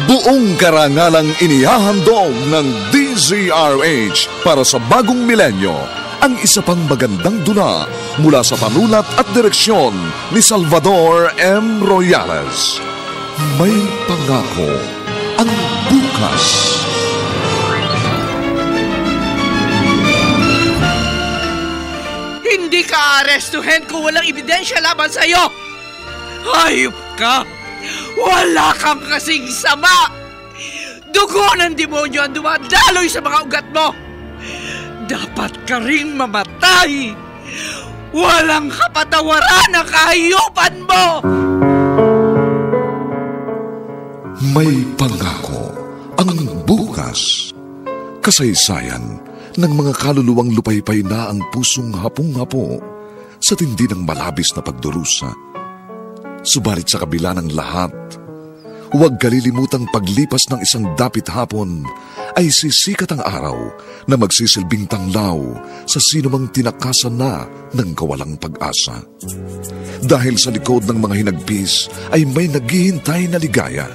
Buong karangalang inihahandog ng DZRH para sa bagong milenyo ang isa pang magandang dula mula sa panulat at direksyon ni Salvador M. Royales. May pangako ang bukas. Hindi ka arestuhin kung walang ebidensya laban sa'yo! Hayop ka! Wala kang kasing sama! Dugo ng demonyo ang dumadaloy sa mga ugat mo! Dapat ka ring mamatay! Walang kapatawaran ang kahiyupan mo! May pangako ang bukas. Kasaysayan ng mga kaluluwang lupaypay na ang pusong hapong-hapo sa tindi ng malabis na pagdurusa. Subalit sa kabila ng lahat, huwag kalilimutang paglipas ng isang dapit hapon ay sisikat ang araw na magsisilbing tanglaw sa sinumang tinakasan na ng kawalang pag-asa. Dahil sa likod ng mga hinagpis ay may naghihintay na ligaya.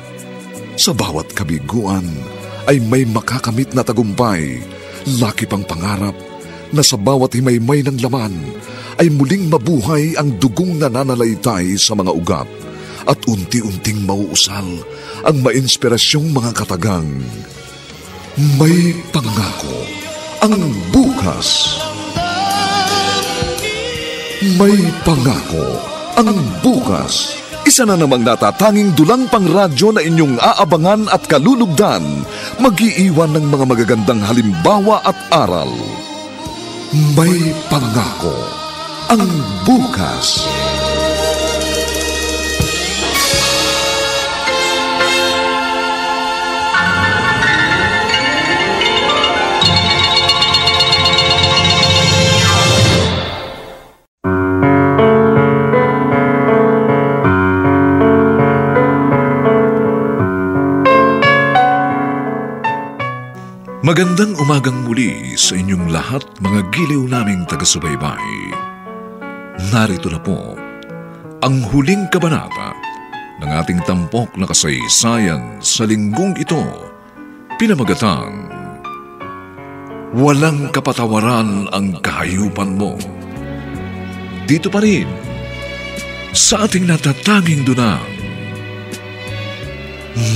Sa bawat kabiguan ay may makakamit na tagumpay, laki pang pangarap na sa bawat himaymay ng laman ay muling mabuhay ang dugong nananalaytay sa mga ugat at unti-unting mauusal ang mainspirasyong mga katagang. May pangako ang bukas. May pangako ang bukas. Isa na namang natatanging dulang pangradyo na inyong aabangan at kalulugdan, mag-iiwan ng mga magagandang halimbawa at aral. May pangako ang bukas. Magandang umagang muli sa inyong lahat, mga giliw naming taga-subaybay. Narito na po ang huling kabanata ng ating tampok na kasaysayan sa linggong ito, pinamagatang Walang Kapatawaran ang Kahayupan Mo. Dito pa rin sa ating natatanging dunang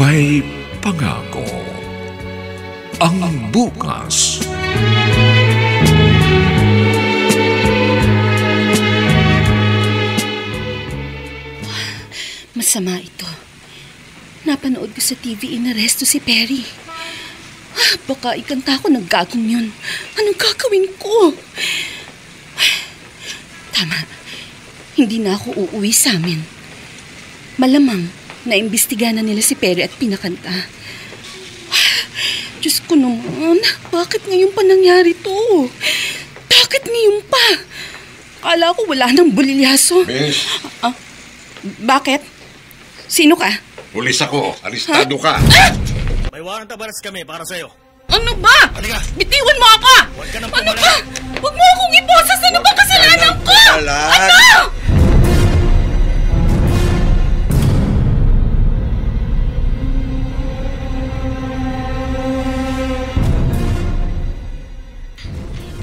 May Pangako ang bukas. Masama ito. Napanood ko sa TV, inaresto si Perry. Baka ikanta ko ng gagong yun. Anong gagawin ko? Tama. Hindi na ako uuwi sa amin. Malamang naimbestiga na nila si Perry at pinakanta. Diyos ko naman, bakit ngayon pa nangyari to? Bakit ngayon pa? Akala ko wala nang bulilyaso. Miss? Bakit? Sino ka? Pulis ako. Aristado ka. May warrant of arrest kami para sa'yo. Ano ba? Halika. Bitiwan mo ako! Huwag ka nang Ano pumalag. ba? Huwag mo akong ibosas! Ano bang kasalanan ko? Ano?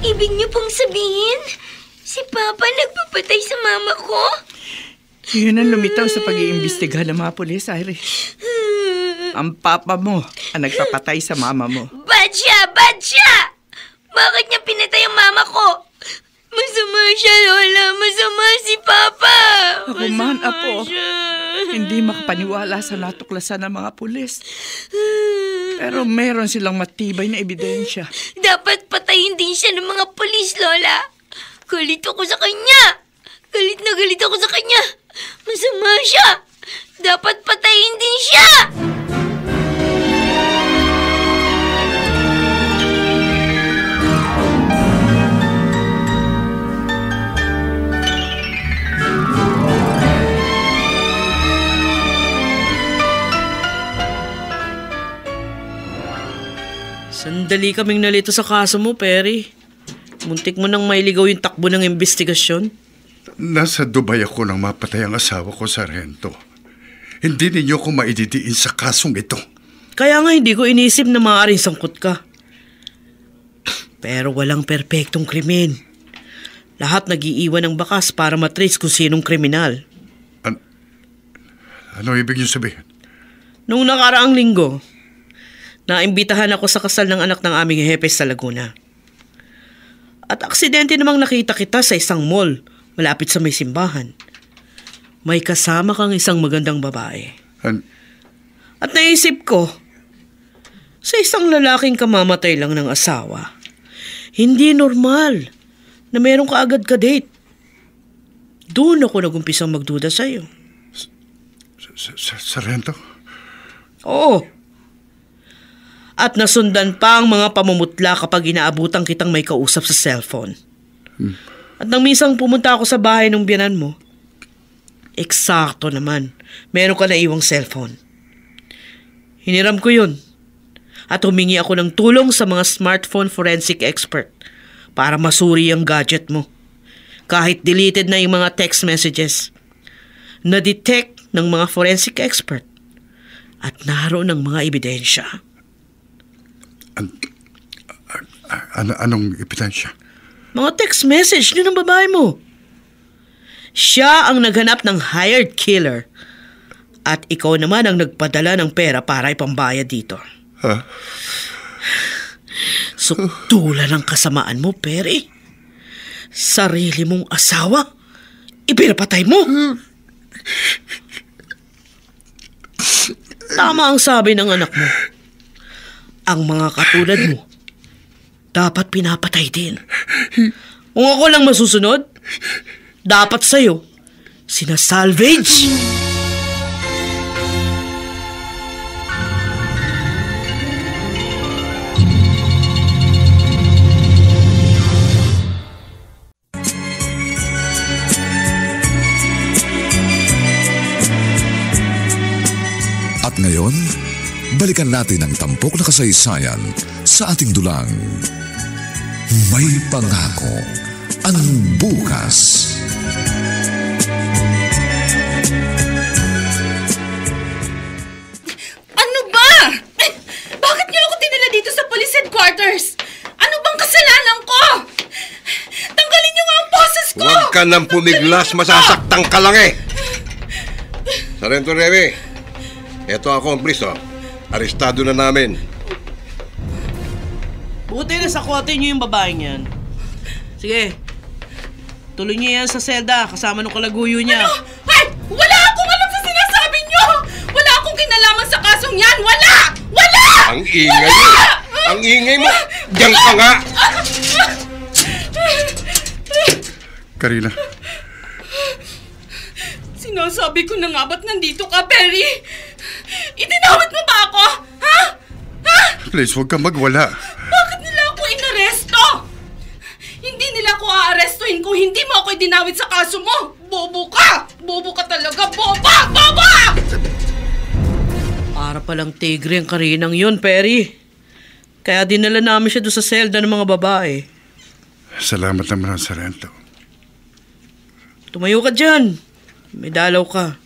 Ibig niyo pong sabihin, si Papa nagpapatay sa mama ko? Yun ang lumitaw sa pag-iimbestiga ng mga pulis, Irish. Ang papa mo ang nagpapatay sa mama mo. Bad siya! Bad siya! Bakit niya pinatay ang mama ko? Masama siya, Lola. Masama si Papa. Ako man, Masama Apo. siya. Hindi makapaniwala sa natuklasan ng mga pulis. Pero meron silang matibay na ebidensya. Dapat patayin din siya ng mga pulis, Lola. Galit ako sa kanya. Galit na galit ako sa kanya. Masama siya. Dapat patayin din siya. Sandali kaming nalito sa kaso mo, Perry. Muntik mo nang mailigaw yung takbo ng investigasyon. Nasa Dubai ako nang mapatay ang asawa ko, Sargento. Hindi ninyo ko maididiin sa kasong ito. Kaya nga hindi ko inisip na maaaring sangkot ka. Pero walang perpektong krimen. Lahat nag-iiwan ng bakas para matrace kung sinong kriminal. Ano ibig niyo sabihin? Nung nakaraang linggo, naimbitahan ako sa kasal ng anak ng aming hepe sa Laguna. At aksidente namang nakita kita sa isang mall malapit sa may simbahan. May kasama kang isang magandang babae. At naisip ko, sa isang lalaking kamamatay lang ng asawa, hindi normal na meron ka agad ka-date. Doon ako nagumpisang magduda sa'yo. Sargento? Oo. At nasundan pa ang mga pamumutla kapag inaabutan kitang may kausap sa cellphone. At nang minsan pumunta ako sa bahay ng biyanan mo, eksakto naman, meron ka na iwang cellphone. Hiniram ko yun. At humingi ako ng tulong sa mga smartphone forensic expert para masuri ang gadget mo. Kahit deleted na yung mga text messages, na-detect ng mga forensic expert at naroon ng mga ebidensya. Anong ebidensya? Mga text message din ng babae mo. Siya ang naghanap ng hired killer at ikaw naman ang nagpadala ng pera para ipambayad dito. Suktulan ang kasamaan mo, Perry. Sarili mong asawa, ipinapatay mo. Tama ang sabi ng anak mo. Ang mga katulad mo, dapat pinapatay din. Kung ako lang masusunod, dapat sa'yo, sinasalvage. At ngayon, balikan natin ang tampok na kasaysayan sa ating dulang. May pangako ang bukas. Ano ba? Bakit niyo ako dinala dito sa police headquarters? Ano bang kasalanan ko? Tanggalin niyo nga ang boses ko! Huwag ka nang pumiglas, masasaktan ka lang eh! Sargento Remy, eto ako ang police, oh. Arestado na namin. Buti na sakotin niyo yung babaeng yan. Sige, tuloy niyo yan sa selda kasama ng kalaguyo niya. Ano? Ay! Wala akong alam sa sinasabi niyo! Wala akong kinalaman sa kasong yan! Wala! Wala! Ang ingay mo! Ang ingay mo! Diyan ka nga! Karina. Sinasabi ko na nga ba't nandito ka, Perry? Itinawid mo ba ako? Ha? Ha? Please, huwag kang magwala. Bakit nila ako inaresto? Hindi nila ako aarestuhin kung hindi mo ako idinawid sa kaso mo. Bobo ka! Bobo ka talaga! Boba! Boba! Para palang tigre ang Karinang yun, Perry. Kaya dinala namin siya doon sa selda ng mga babae. Salamat naman, Sargento. Tumayo ka dyan. May dalaw ka.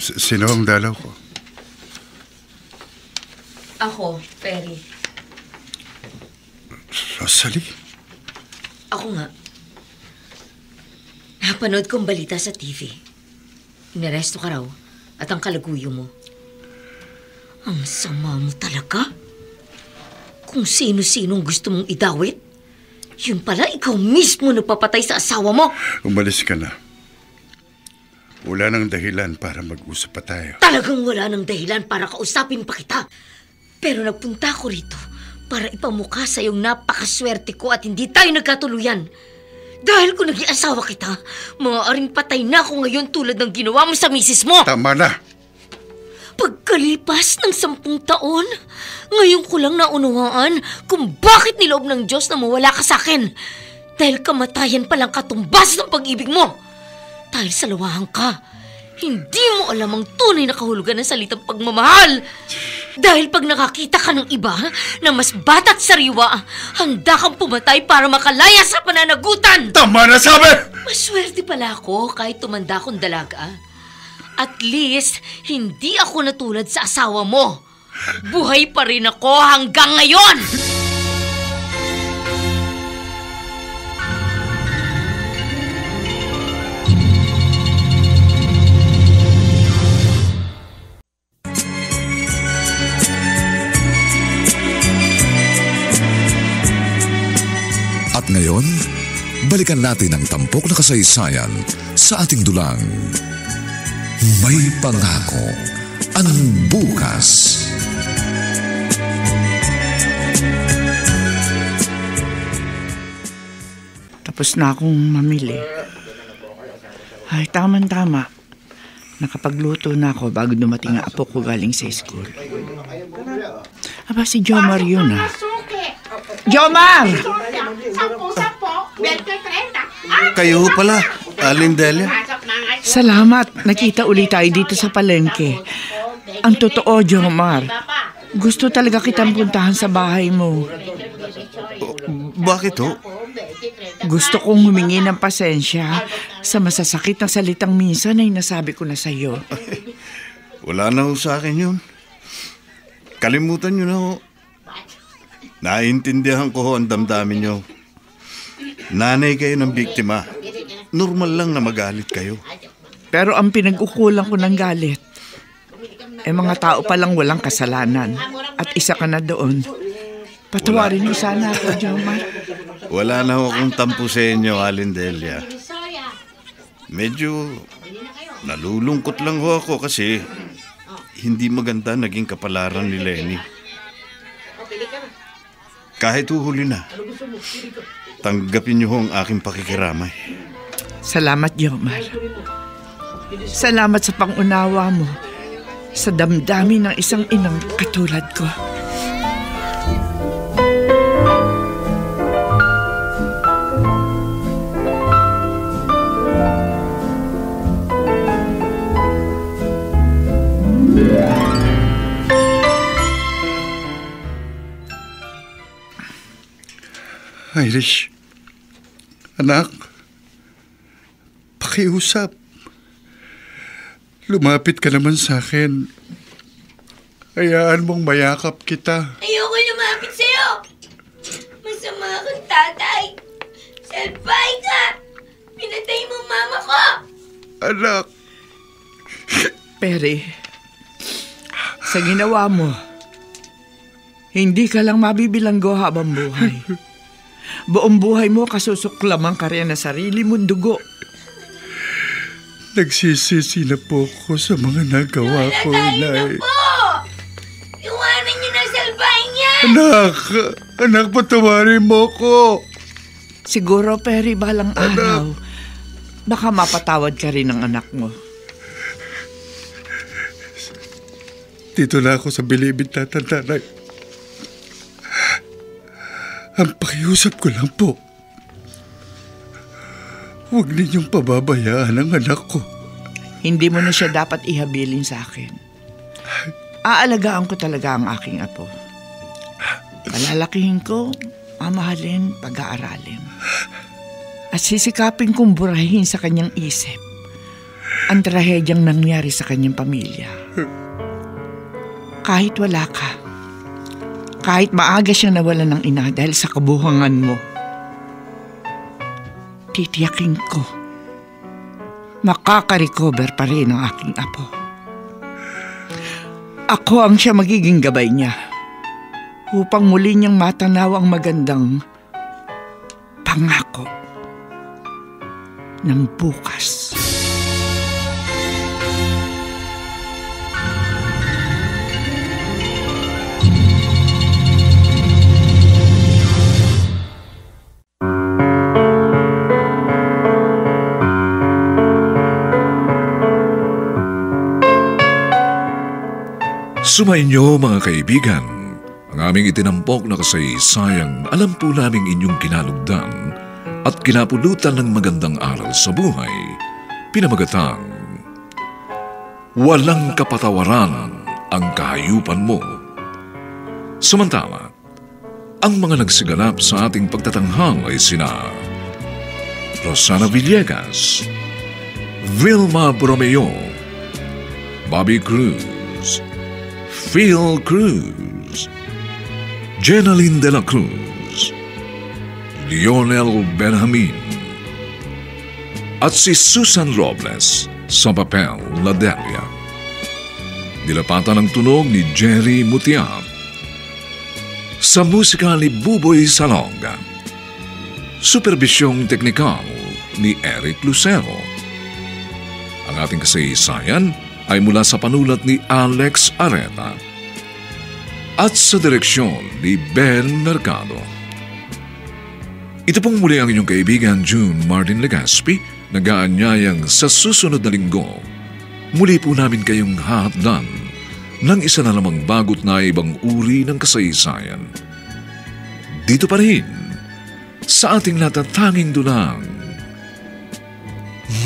Sino ang dalaw ko? Ako, Perry. Rosalie? Ako nga. Napanood kong balita sa TV. Inaresto ka raw at ang kalaguyo mo. Ang sama mo talaga. Kung sino-sinong gusto mong idawit, yun pala ikaw mismo nagpapatay sa asawa mo. Umalis ka na. Wala nang dahilan para mag-usap pa tayo. Talagang wala nang dahilan para kausapin pa kita. Pero nagpunta ko rito para ipamukha sa iyong napakaswerte ko at hindi tayo nagkatuluyan. Dahil kung naging asawa kita, maaaring patay na ako ngayon tulad ng ginawa mo sa misis mo. Tama na! Pagkalipas ng 10 taon, ngayon ko lang naunawaan kung bakit niloob ng Diyos na mawala ka sa akin. Dahil kamatayan palang katumbas ng pag-ibig mo. Dahil sa lawahan ka, hindi mo alam ang tunay na kahulugan ng salitang pagmamahal. Dahil pag nakakita ka ng iba na mas bata't sariwa, handa kang pumatay para makalaya sa pananagutan. Tama na sabi! Maswerte pala ako kahit tumanda akong dalaga. At least, hindi ako natulad sa asawa mo. Buhay pa rin ako hanggang ngayon! At ngayon, balikan natin ang tampok na kasaysayan sa ating dulang May Pangako ang Bukas. Tapos na akong mamili. Ay, tama-tama. Nakapagluto na ako bago dumating ang apo ko galing sa school. Aba, si Jomar yun ah. Jomar! Kayo pala, Aling Delia. Salamat. Nakita ulit tayo dito sa palengke. Ang totoo, Jomar. Gusto talaga kitang puntahan sa bahay mo. Bakit ho? Gusto kong humingi ng pasensya sa masasakit na salitang minsan ay nasabi ko na sa iyo. Wala na ho sa akin yun. Kalimutan nyo na ho. Naiintindihan ko ho ang damdamin nyo. Nanay kayo ng biktima. Normal lang na magalit kayo. Pero ang pinag-ukulang ko ng galit, mga tao palang walang kasalanan. At isa ka na doon. Patawarin mo sana ako, Jomar. Wala na ho akong tampo sa inyo, Aling Delia. Medyo nalulungkot lang ho ako kasi hindi maganda naging kapalaran ni Lenny. Kahit uhuli na, tanggapin niyo ho ang aking pakikiramay. Salamat, Jomar. Salamat sa pangunawa mo sa damdamin ng isang inang katulad ko. Irish, anak, pakiusap. Lumapit ka naman sa akin. Hayaan mong mayakap kita. Ayoko lumapit sa'yo! Masama kang tatay! Salbay ka! Pinatay mo mama ko! Anak! Perry, sa ginawa mo, hindi ka lang mabibilanggo habang buhay. Buong buhay mo kasusuklaman ka rin na sarili mong dugo. Nagsisisi na po ako sa mga nagawa ko, Inay. po! Iwanan niyo na salbay niya! Anak, patawarin mo ko. Siguro, Perry, balang araw, baka mapatawad ka rin ng anak mo. Dito na ako sa bilibid tatantanay. Ang pakiusap ko lang po, huwag ninyong pababayaan ang anak ko. Hindi mo na siya dapat ihabilin sa akin. Aalagaan ko talaga ang aking apo. Palalakihin ko, mamahalin, pag-aaralin. At sisikapin kong burahin sa kanyang isip ang trahedyang nangyari sa kanyang pamilya. Kahit wala ka, kahit maaga siyang nawalan ng ina dahil sa kabuhangan mo, titiyakin ko, makaka-recover pa rin ang aking apo. Ako ang siya magiging gabay niya upang muli niyang matanaw ang magandang pangako ng bukas. Sumainyo mga kaibigan, ang aming itinampok na kasaysayang alam po naming inyong kinalugdan at kinapulutan ng magandang aral sa buhay, pinamagatang walang kapatawaran ang kahayupan mo. Samantala, ang mga nagsiganap sa ating pagtatanghal ay sina Rosana Villegas, Vilma Bromeo, Bobby Cruz, Phil Cruz, Jenaline de la Cruz, Lionel Benjamin, at si Susan Robles sa papel na Delia. Nilapatan ang tunog ni Jerry Mutiap. Sa musika ni Buboy Salonga. Superbisyong teknikal ni Eric Lucero. Ang ating kasaysayan ay mula sa panulat ni Alex Areta at sa direksyon ni Ben Mercado. Ito pong muli ang inyong kaibigan June Martin Legaspi, nag-aanyayang sa susunod na linggo. Muli po namin kayong hatdan ng isa na namang bagot na ibang uri ng kasaysayan. Dito pa rin, sa ating natatanging dunang,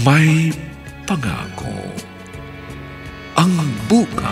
may pangako ang bukas.